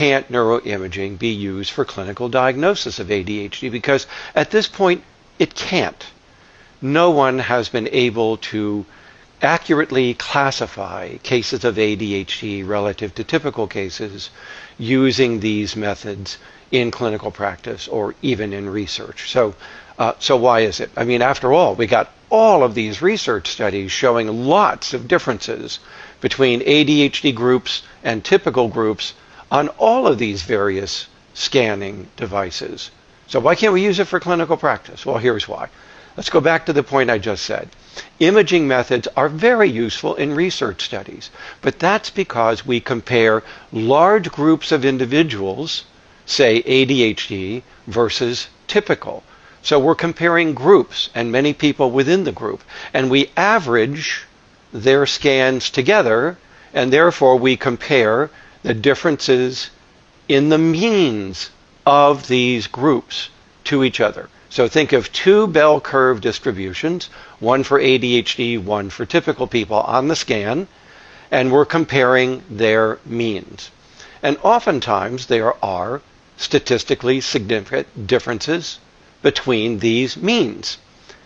can't neuroimaging be used for clinical diagnosis of ADHD? Because at this point, it can't. No one has been able to accurately classify cases of ADHD relative to typical cases using these methods in clinical practice or even in research. So why is it? I mean, after all, we got all of these research studies showing lots of differences between ADHD groups and typical groups on all of these various scanning devices. So why can't we use it for clinical practice? Well, here's why. Let's go back to the point I just said. Imaging methods are very useful in research studies, but that's because we compare large groups of individuals, say ADHD, versus typical. So we're comparing groups and many people within the group, and we average their scans together, and therefore we compare the differences in the means of these groups to each other. So think of two bell curve distributions, one for ADHD, one for typical people on the scan, and we're comparing their means. And oftentimes there are statistically significant differences between these means.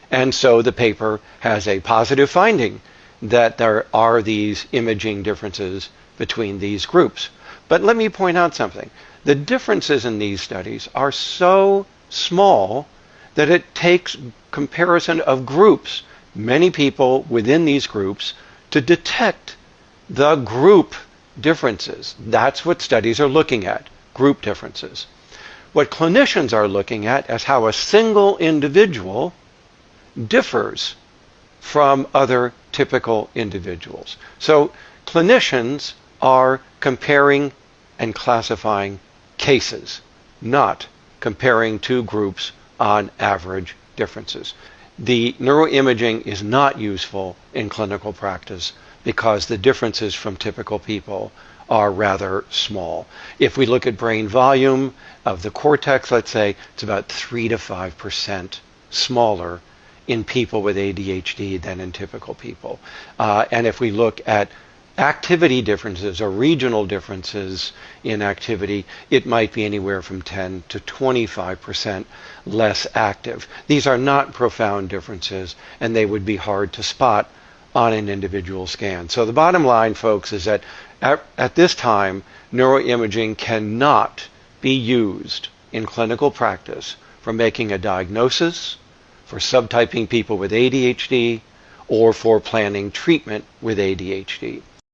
And so the paper has a positive finding that there are these imaging differences between these groups. But let me point out something. The differences in these studies are so small that it takes comparison of groups, many people within these groups, to detect the group differences. That's what studies are looking at, group differences. What clinicians are looking at is how a single individual differs from other typical individuals. So clinicians are comparing and classifying cases, not comparing two groups on average differences. The neuroimaging is not useful in clinical practice because the differences from typical people are rather small. If we look at brain volume of the cortex, let's say, it's about 3 to 5% smaller in people with ADHD than in typical people. And if we look at activity differences or regional differences in activity, it might be anywhere from 10 to 25% less active. These are not profound differences, and they would be hard to spot on an individual scan. So the bottom line, folks, is that at this time, neuroimaging cannot be used in clinical practice for making a diagnosis, for subtyping people with ADHD, or for planning treatment with ADHD.